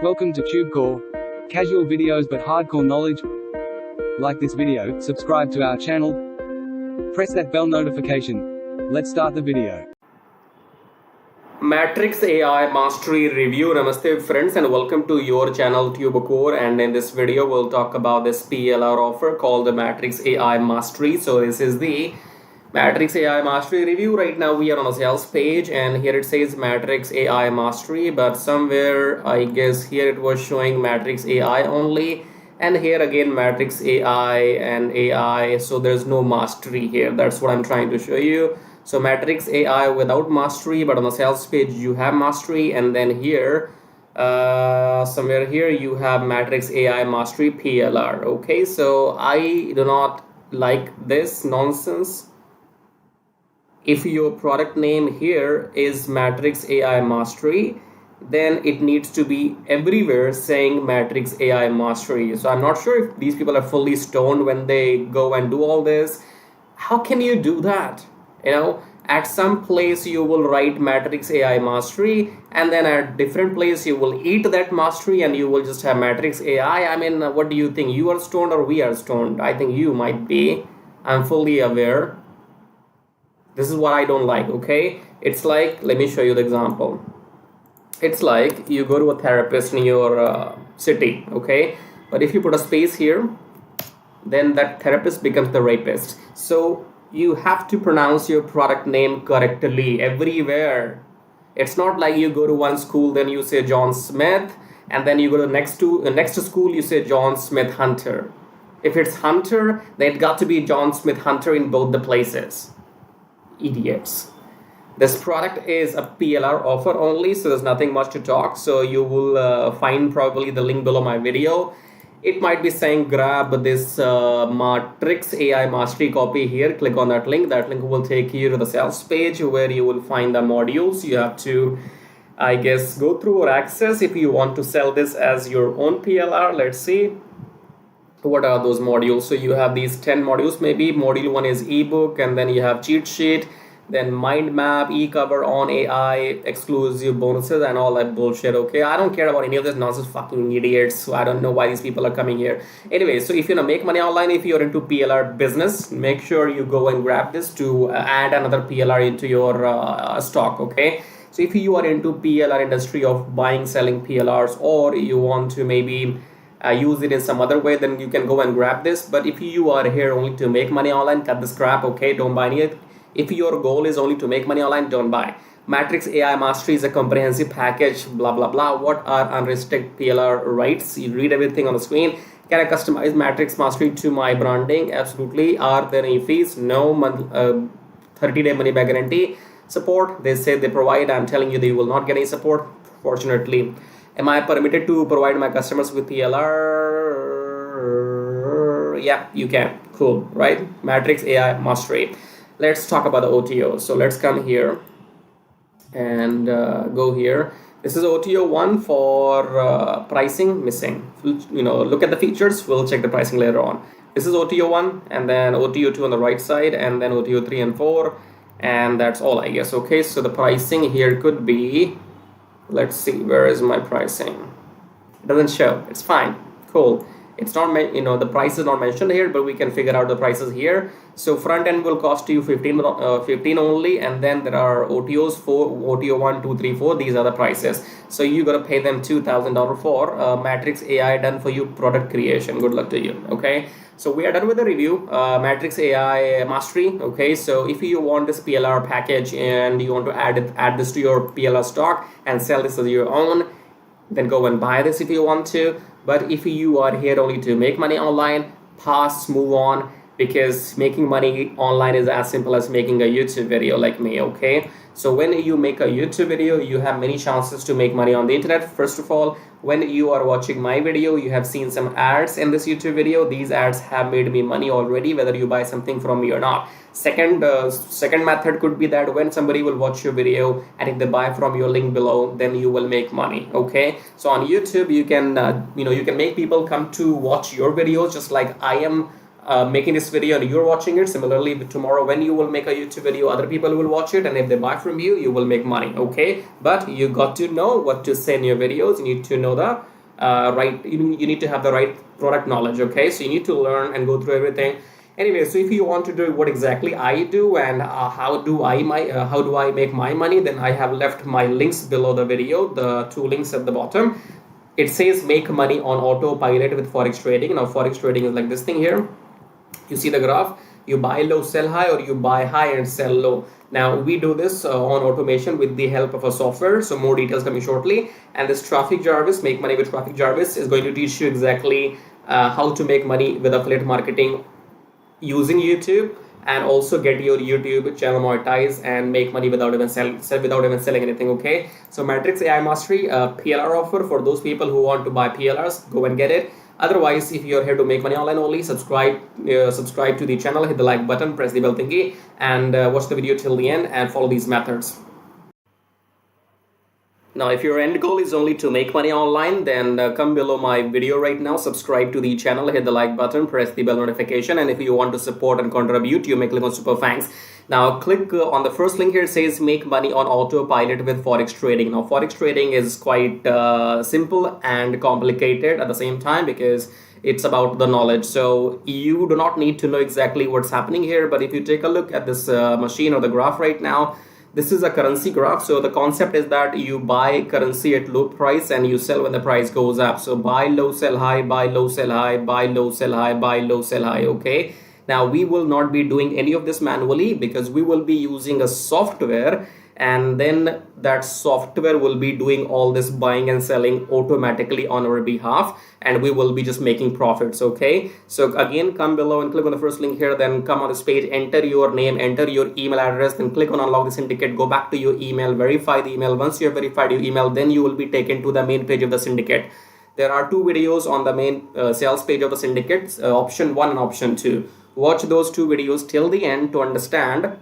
Welcome to TubeCore. Casual videos but hardcore knowledge. Like this video, subscribe to our channel, press that bell notification. Let's start the video. Matrix AI Mastery Review. Namaste friends and welcome to your channel TubeCore, and in this video we'll talk about this PLR offer called the Matrix AI Mastery. So this is the Matrix AI Mastery Review. Right now we are on a sales page and here it says Matrix AI Mastery, but somewhere I guess here it was showing Matrix AI only, and here again Matrix AI and AI, so there's no mastery here. That's what I'm trying to show you. So Matrix AI without mastery, but on the sales page you have mastery, and then here somewhere here you have Matrix AI Mastery PLR. Okay, so I do not like this nonsense. If your product name here is Matrix AI Mastery, then it needs to be everywhere saying Matrix AI Mastery. So I'm not sure if these people are fully stoned when they go and do all this. How can you do that? You know, at some place you will write Matrix AI Mastery, and then at different place you will eat that mastery and you will just have Matrix AI. I mean, what do you think? You are stoned or we are stoned? I think you might be. I'm fully aware. This is what I don't like, okay? It's like, let me show you the example. It's like you go to a therapist in your city, okay? But if you put a space here, then that therapist becomes the rapist. So you have to pronounce your product name correctly everywhere. It's not like you go to one school, then you say John Smith, and then you go to next school, you say John Smith Hunter. If it's Hunter, then it got to be John Smith Hunter in both the places. Idiots. This product is a PLR offer only, so there's nothing much to talk. So you will find probably the link below my video. It might be saying grab this Matrix AI Mastery copy here. Click on that link. That link will take you to the sales page where you will find the modules. You have to, I guess, go through or access if you want to sell this as your own PLR. Let's see. What are those modules? So you have these 10 modules maybe. Module 1 is ebook, and then you have cheat sheet, then mind map, e-cover on AI, exclusive bonuses, and all that bullshit. Okay, I don't care about any of this nonsense, fucking idiots. So I don't know why these people are coming here. Anyway, so if you want to make money online, if you're into PLR business, make sure you go and grab this to add another PLR into your stock. Okay, so if you are into PLR industry of buying, selling PLRs, or you want to maybe use it in some other way, then you can go and grab this. But if you are here only to make money online, cut this crap. Okay, don't buy it. If your goal is only to make money online, don't buy. Matrix AI Mastery is a comprehensive package, blah blah blah. What are unrestricted PLR rights? You read everything on the screen. Can I customize Matrix Mastery to my branding? Absolutely. Are there any fees? No. 30-day money back guarantee. Support, they say they provide. I'm telling you, they will not get any support, fortunately. Am I permitted to provide my customers with PLR? Yeah, you can. Cool, right? Matrix AI Mastery. Let's talk about the OTO. So let's come here and go here. This is OTO 1 for pricing missing. You know, look at the features. We'll check the pricing later on. This is OTO 1, and then OTO 2 on the right side, and then OTO 3 and 4, and that's all, I guess. Okay, so the pricing here could be, let's see, where is my pricing? It doesn't show. It's fine. Cool. It's not, the price is not mentioned here, but we can figure out the prices here. So front end will cost you 15 only, and then there are OTOs for OTO 1, 2, 3, 4. These are the prices. So you gotta pay them $2,000 for Matrix AI done for you product creation. Good luck to you. Okay. So we are done with the review. Matrix AI Mastery. Okay. So if you want this PLR package and you want to add this to your PLR stock and sell this as your own, then go and buy this if you want to. But if you are here only to make money online, pass, move on, because making money online is as simple as making a YouTube video like me. Okay, so when you make a YouTube video, you have many chances to make money on the internet. First of all, when you are watching my video, you have seen some ads in this YouTube video. These ads have made me money already, whether you buy something from me or not. Second method could be that when somebody will watch your video and if they buy from your link below, then you will make money. Okay, so on YouTube you can you can make people come to watch your videos, just like I am making this video and you're watching it. Similarly, tomorrow when you will make a YouTube video, other people will watch it, and if they buy from you, you will make money. Okay, but you got to know what to say in your videos. You need to know the right, you need to have the right product knowledge. Okay, so you need to learn and go through everything. Anyway, so if you want to do what exactly I do and how do I make my money, then I have left my links below the video, the two links at the bottom. It says make money on autopilot with forex trading. Now forex trading is like this thing here. You see the graph, you buy low, sell high, or you buy high and sell low. Now we do this on automation with the help of a software, so more details coming shortly. And this Traffic Jarvis, make money with Traffic Jarvis, is going to teach you exactly how to make money with affiliate marketing using YouTube, and also get your YouTube channel monetized and make money without even selling anything. Okay, so Matrix AI Mastery, PLR offer for those people who want to buy PLRs, go and get it. Otherwise, if you're here to make money online only, subscribe to the channel, hit the like button, press the bell thingy, and watch the video till the end and follow these methods. Now, if your end goal is only to make money online, then come below my video right now, subscribe to the channel, hit the like button, press the bell notification, and if you want to support and contribute, you may click on Super Thanks. Now, click on the first link here. It says make money on autopilot with forex trading. Now, forex trading is quite simple and complicated at the same time because it's about the knowledge. So you do not need to know exactly what's happening here, but if you take a look at this machine or the graph right now, this is a currency graph. So the concept is that you buy currency at low price and you sell when the price goes up. So buy low, sell high, buy low, sell high, buy low, sell high, buy low, sell high. Okay. Now we will not be doing any of this manually because we will be using a software, and then that software will be doing all this buying and selling automatically on our behalf, and we will be just making profits. Okay, so again, come below and click on the first link here, then come on this page, enter your name, enter your email address, then click on unlock the syndicate, go back to your email, verify the email. Once you have verified your email, then you will be taken to the main page of the syndicate. There are two videos on the main sales page of the syndicate, option 1 and option 2. Watch those two videos till the end to understand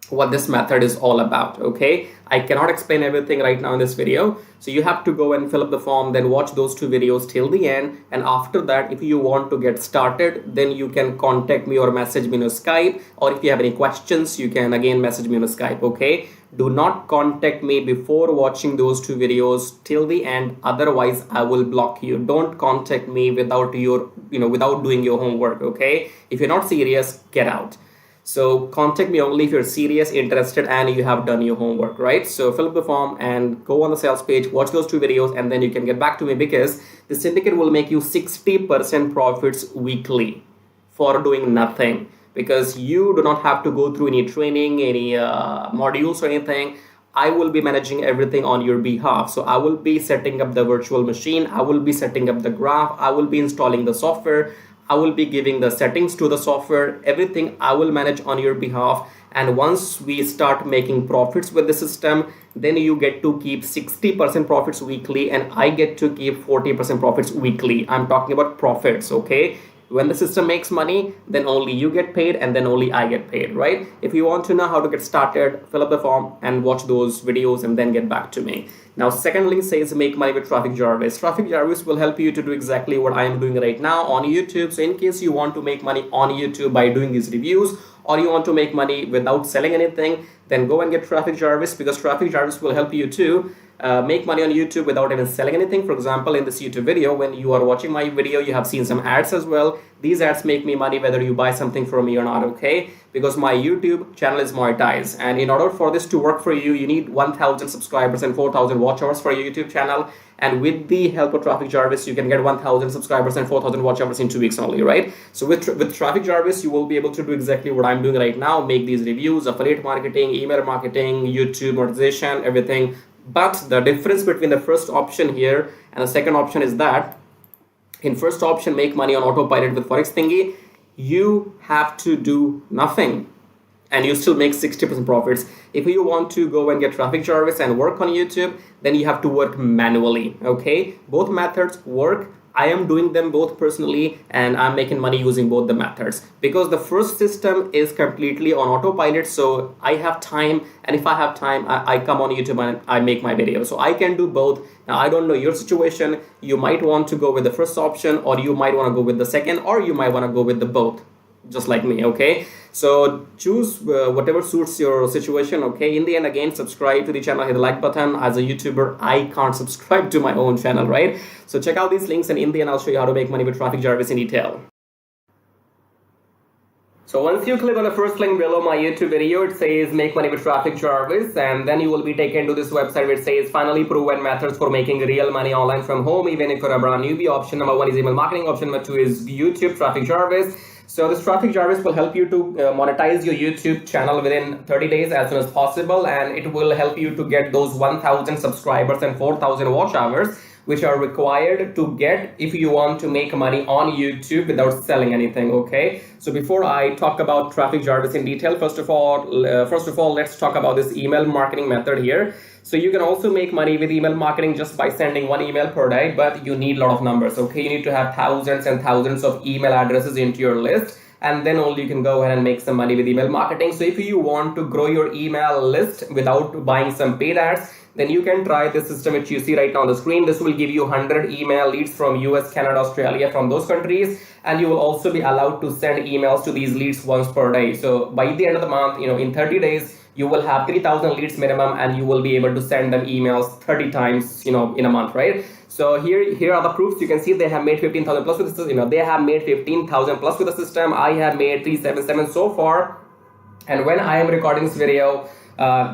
what this method is all about. Okay, I cannot explain everything right now in this video, so you have to go and fill up the form, then watch those two videos till the end, and after that, if you want to get started, then you can contact me or message me on Skype, or if you have any questions, you can again message me on Skype. Okay, do not contact me before watching those two videos till the end, otherwise I will block you. Don't contact me without without doing your homework. Okay, if you're not serious, get out. So contact me only if you're serious, interested, and you have done your homework, right? So fill up the form and go on the sales page, watch those two videos, and then you can get back to me, because the syndicate will make you 60% profits weekly for doing nothing, because you do not have to go through any training, any modules or anything. I will be managing everything on your behalf. So I will be setting up the virtual machine, I will be setting up the graph, I will be installing the software, I will be giving the settings to the software, everything I will manage on your behalf. And once we start making profits with the system, then you get to keep 60% profits weekly, and I get to keep 40% profits weekly. I'm talking about profits, okay? When the system makes money, then only you get paid, and then only I get paid, right? If you want to know how to get started, fill up the form and watch those videos and then get back to me. Now, second link says make money with Traffic Jarvis. Traffic Jarvis will help you to do exactly what I am doing right now on YouTube. So in case you want to make money on YouTube by doing these reviews, or you want to make money without selling anything, then go and get Traffic Jarvis, because Traffic Jarvis will help you to make money on YouTube without even selling anything. For example, in this YouTube video, when you are watching my video, you have seen some ads as well. These ads make me money whether you buy something from me or not, okay? Because my YouTube channel is monetized, and in order for this to work for you, you need 1,000 subscribers and 4,000 watch hours for your YouTube channel. And with the help of Traffic Jarvis, you can get 1,000 subscribers and 4,000 watch hours in 2 weeks only, right? So with Traffic Jarvis, you will be able to do exactly what I'm doing right now, make these reviews, affiliate marketing, email marketing, YouTube monetization, everything. But the difference between the first option here and the second option is that in first option, make money on autopilot with Forex thingy, you have to do nothing and you still make 60% profits. If you want to go and get Traffic Jarvis and work on YouTube, then you have to work manually, okay? Both methods work. I am doing them both personally, and I'm making money using both the methods, because the first system is completely on autopilot. So I have time, and if I have time, I come on YouTube and I make my video. So I can do both. Now, I don't know your situation. You might want to go with the first option, or you might want to go with the second, or you might want to go with the both. just like me. Okay, so choose whatever suits your situation. Okay, in the end, again, subscribe to the channel, hit the like button. As a YouTuber, I can't subscribe to my own channel, right? So check out these links, and in the end, I'll show you how to make money with Traffic Jarvis in detail. So once you click on the first link below my YouTube video, it says make money with Traffic Jarvis, and then you will be taken to this website which says finally proven methods for making real money online from home, even if you're a brand newbie. Option number 1 is email marketing. Option number 2 is YouTube Traffic Jarvis. So this Traffic Jarvis will help you to monetize your YouTube channel within 30 days as soon as possible, and it will help you to get those 1,000 subscribers and 4,000 watch hours, which are required to get if you want to make money on YouTube without selling anything. Okay, so before I talk about Traffic Jarvis in detail, first of all, let's talk about this email marketing method here. So you can also make money with email marketing just by sending 1 email per day, but you need a lot of numbers. Okay, you need to have thousands and thousands of email addresses into your list, and then only you can go ahead and make some money with email marketing. So if you want to grow your email list without buying some paid ads, then you can try this system which you see right now on the screen. This will give you 100 email leads from US, Canada, Australia, from those countries, and you will also be allowed to send emails to these leads once per day. So by the end of the month, in 30 days, you will have 3,000 leads minimum, and you will be able to send them emails 30 times, in a month, right? So here are the proofs. You can see they have made 15,000 plus with the system. They have made 15,000 plus with the system. I have made 377 so far, and when I am recording this video,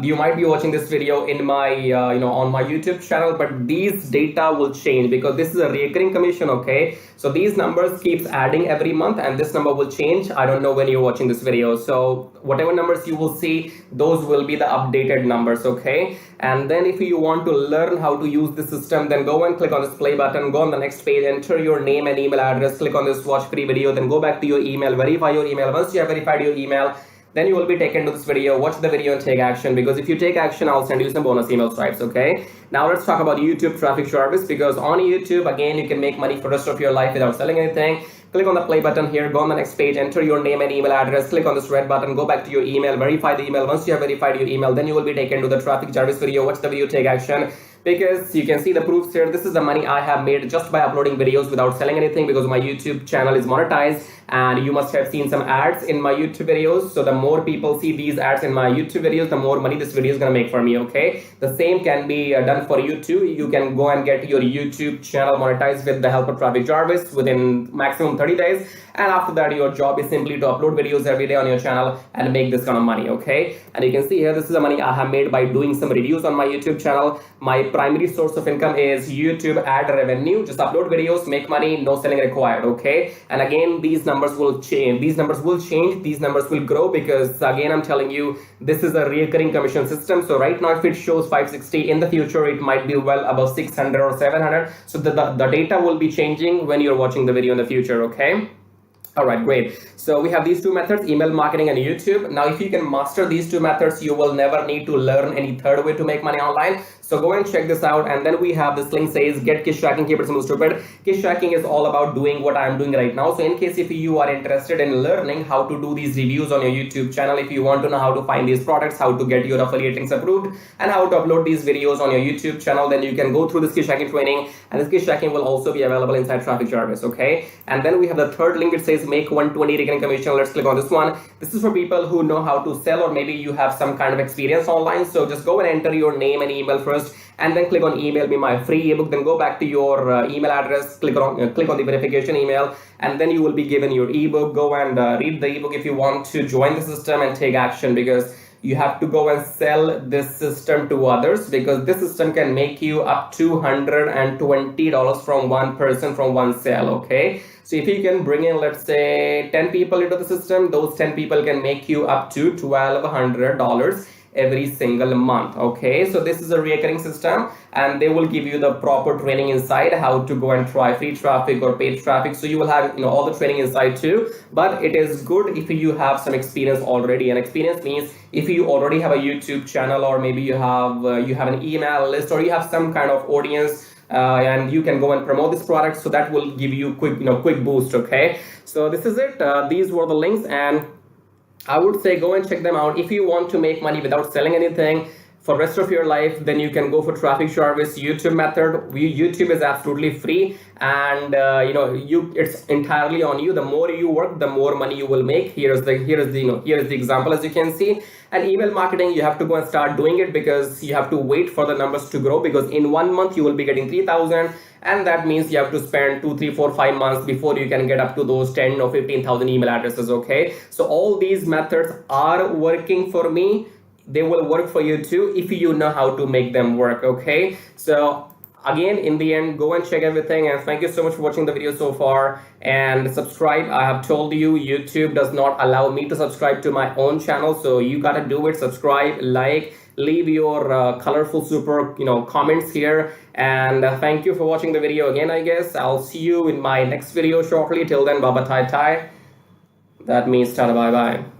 you might be watching this video in my on my YouTube channel, but these data will change because this is a recurring commission. Okay, so these numbers keeps adding every month, and this number will change. I don't know when you're watching this video, so whatever numbers you will see, those will be the updated numbers. Okay, and then if you want to learn how to use the system, then go and click on this play button, go on the next page, enter your name and email address, click on this watch free video, then go back to your email, verify your email. Once you have verified your email, then you will be taken to this video. Watch the video and take action, because if you take action, I'll send you some bonus email stripes. Okay, now let's talk about YouTube Traffic Jarvis, because on YouTube, again, you can make money for the rest of your life without selling anything. Click on the play button here, go on the next page, enter your name and email address, click on this red button, go back to your email, verify the email. Once you have verified your email, then you will be taken to the Traffic Jarvis video. Watch the video, take action, because you can see the proofs here. This is the money I have made just by uploading videos without selling anything, because my YouTube channel is monetized, and you must have seen some ads in my YouTube videos. So the more people see these ads in my YouTube videos, the more money this video is gonna make for me. Okay, the same can be done for you too. You can go and get your YouTube channel monetized with the help of Traffic Jarvis within maximum 30 days, and after that your job is simply to upload videos every day on your channel and make this kind of money. Okay, and you can see here, this is the money I have made by doing some reviews on my YouTube channel. My primary source of income is YouTube ad revenue. Just upload videos, make money, no selling required. Okay, and again, these numbers will change. These numbers will grow, because again, I'm telling you, this is a recurring commission system. So right now, if it shows 560, in the future it might be well above 600 or 700. So the data will be changing when you're watching the video in the future. Okay, all right, great. So we have these two methods, email marketing and YouTube. Now, if you can master these two methods, you will never need to learn any third way to make money online. So go and check this out. And then we have this link says get kiss tracking, keep it simple, stupid. Kiss tracking is all about doing what I'm doing right now. So in case if you are interested in learning how to do these reviews on your YouTube channel, if you want to know how to find these products, how to get your affiliate links approved, and how to upload these videos on your YouTube channel, then you can go through this kiss tracking training. And this kiss tracking will also be available inside Traffic Jarvis. Okay, and then we have the third link. It says make 120 recurring commission. Let's click on this one. This is for people who know how to sell, or maybe you have some kind of experience online. So just go and enter your name and email first, and then click on email me my free ebook. Then go back to your email address, click on the verification email, and then you will be given your ebook. Go and read the ebook if you want to join the system and take action, because you have to go and sell this system to others, because this system can make you up to $120 from one person, from one sale. Okay, so if you can bring in, let's say, 10 people into the system, those 10 people can make you up to $1,200 every single month. Okay, so this is a recurring system, and they will give you the proper training inside how to go and try free traffic or paid traffic. So you will have all the training inside too, but it is good if you have some experience already. And experience means if you already have a YouTube channel, or maybe you have an email list, or you have some kind of audience, and you can go and promote this product. So that will give you quick boost. Okay, so this is it. These were the links, and I would say go and check them out if you want to make money without selling anything. for rest of your life, then you can go for traffic service YouTube method. YouTube is absolutely free, and it's entirely on you. The more you work, the more money you will make. Here's the example, as you can see. And email marketing, you have to go and start doing it, because you have to wait for the numbers to grow, because in 1 month you will be getting 3,000, and that means you have to spend 2, 3, 4, 5 months before you can get up to those 10 or 15,000 email addresses. Okay, so all these methods are working for me. They will work for you too if you know how to make them work. Okay, so again, in the end, go and check everything, and thank you so much for watching the video so far, and subscribe. I have told you, YouTube does not allow me to subscribe to my own channel, so you gotta do it. Subscribe, like, leave your colorful super comments here, and thank you for watching the video again. I guess I'll see you in my next video shortly. Till then, bye bye, tai tai. That means tada, bye bye.